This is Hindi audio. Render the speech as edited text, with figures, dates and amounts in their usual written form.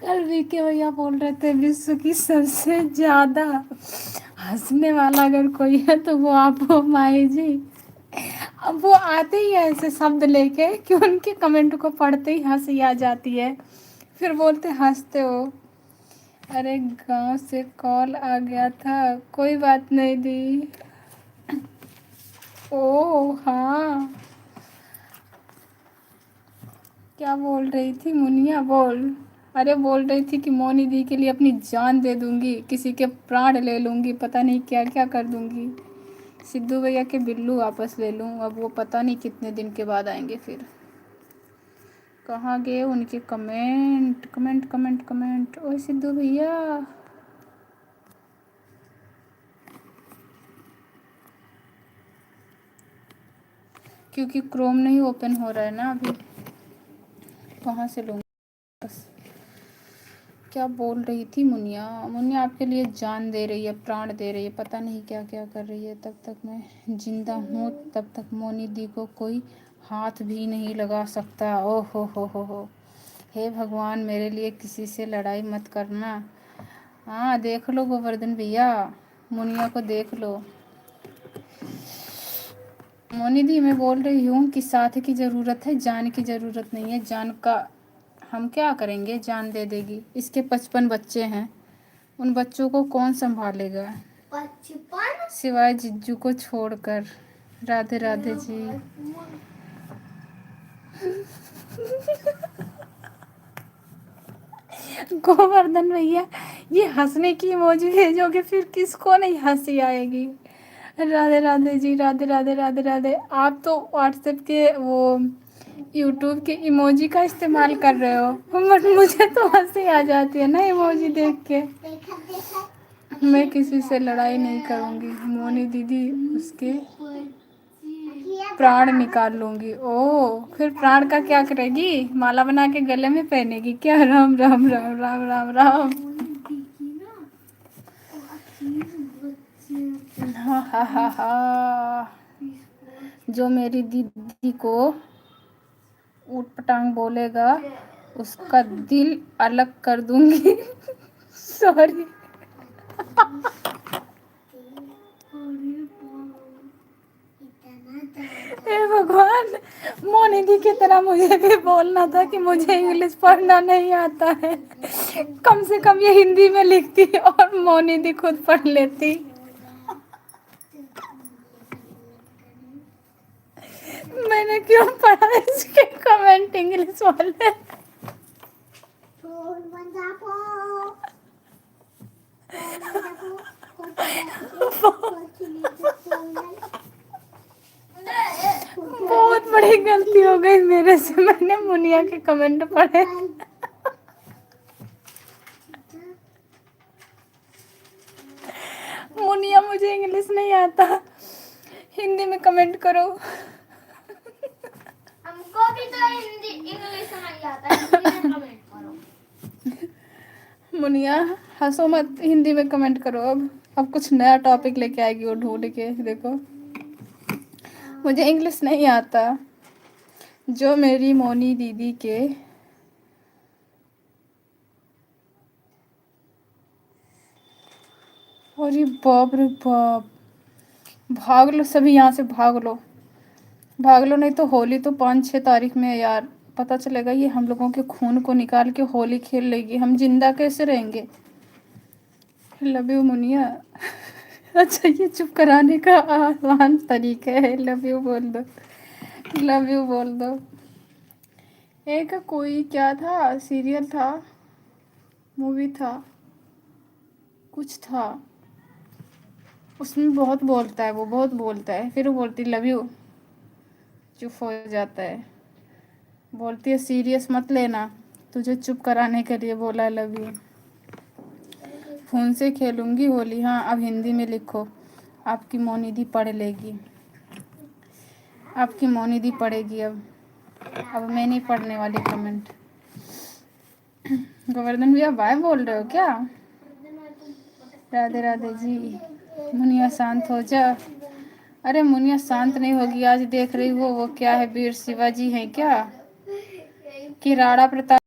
कल वीके भैया बोल रहे थे विश्व की सबसे ज्यादा हंसने वाला अगर कोई है तो वो आप हो माही जी। अब वो आते ही है ऐसे शब्द लेके कि उनके कमेंट को पढ़ते ही हंसी आ जाती है, फिर बोलते हंसते हो। अरे गांव से कॉल आ गया था, कोई बात नहीं दी। ओ हाँ, क्या बोल रही थी मुनिया बोल। अरे बोल रही थी कि मोनी दी के लिए अपनी जान दे दूंगी, किसी के प्राण ले लूंगी, पता नहीं क्या क्या कर दूंगी। सिद्धू भैया के बिल्लू वापस ले लूं, अब वो पता नहीं कितने दिन के बाद आएंगे फिर। कहाँ गए उनके कमेंट कमेंट कमेंट कमेंट, ओए सिद्धू भैया। क्योंकि क्रोम नहीं ओपन हो रहा है ना अभी, कहाँ से लूँगी बस। क्या बोल रही थी मुनिया, मुनिया आपके लिए जान दे रही है, प्राण दे रही है, पता नहीं क्या क्या कर रही है। तब तक मैं जिंदा हूँ तब तक मोनी दी को कोई हाथ भी नहीं लगा सकता। ओ हो, हे भगवान मेरे लिए किसी से लड़ाई मत करना। हाँ देख लो गोवर्धन भैया, मुनिया को देख लो। मोनी दी मैं बोल रही हूँ कि साथ की ज़रूरत है, जान की ज़रूरत नहीं है। जान का हम क्या करेंगे, जान दे देगी। इसके 55 बच्चे हैं, उन बच्चों को कौन संभालेगा 55 सिवाय जिज्जू को छोड़कर। राधे राधे जी। गोवर्धन भैया ये हंसने की इमोजी भेजोगे फिर किसको नहीं हंसी आएगी। राधे राधे जी, राधे राधे राधे राधे। आप तो व्हाट्सएप के वो यूट्यूब के इमोजी का इस्तेमाल कर रहे हो, बट मुझे तो हंसी आ जाती है ना इमोजी देख के। मैं किसी से लड़ाई नहीं करूंगी, मोनी दीदी उसके प्राण निकाल लूंगी। ओ फिर प्राण का क्या करेगी, माला बना के गले में पहनेगी क्या। राम राम राम राम राम राम। हाँ हाँ हाँ हाँ, जो मेरी दीदी को ऊट पटांग बोलेगा उसका दिल अलग कर दूंगी। सॉरी। हे भगवान, मोनी दी की तरह मुझे भी बोलना था कि मुझे इंग्लिश पढ़ना नहीं आता है, कम से कम ये हिंदी में लिखती और मोनी दी खुद पढ़ लेती। मैंने क्यों पढ़ा इसके कमेंट इंग्लिश वाले। बहुत बड़ी गलती हो गई मेरे से, मैंने मुनिया के कमेंट पढ़े। मुनिया मुझे इंग्लिश नहीं आता, हिंदी में कमेंट करो। हमको भी तो हिंदी इंग्लिश नहीं आता, हिंदी में कमेंट करो। मुनिया हंसो मत, हिंदी में कमेंट करो। अब कुछ नया टॉपिक लेके आएगी वो ढूंढ के, देखो मुझे इंग्लिश नहीं आता। जो मेरी मोनी दीदी के अरे बाप रे बाप, भाग लो सभी यहाँ से, भाग लो भाग लो, नहीं तो होली तो 5-6 तारीख में है यार। पता चलेगा ये हम लोगों के खून को निकाल के होली खेल लेगी, हम जिंदा कैसे रहेंगे। Love you Muniya. अच्छा ये चुप कराने का आसान तरीका है, लव यू बोल दो, लव यू बोल दो। एक कोई क्या था, सीरियल था, मूवी था, कुछ था, उसमें बहुत बोलता है वो, बहुत बोलता है, फिर वो बोलती लव यू, चुप हो जाता है। बोलती है सीरियस मत लेना, तुझे चुप कराने के लिए बोला लव यू। फोन से खेलूंगी होली, हाँ अब हिंदी में लिखो, आपकी मोनिदी पढ़ लेगी, आपकी मोनिदी पढ़ेगी। अब मैं नहीं पढ़ने वाली कमेंट। गोवर्धन भैया बाय बोल रहे हो क्या। राधे राधे जी। मुनिया शांत हो जा। अरे मुनिया शांत नहीं होगी, आज देख रही हो वो क्या है, वीर शिवाजी है क्या कि राणा प्रताप।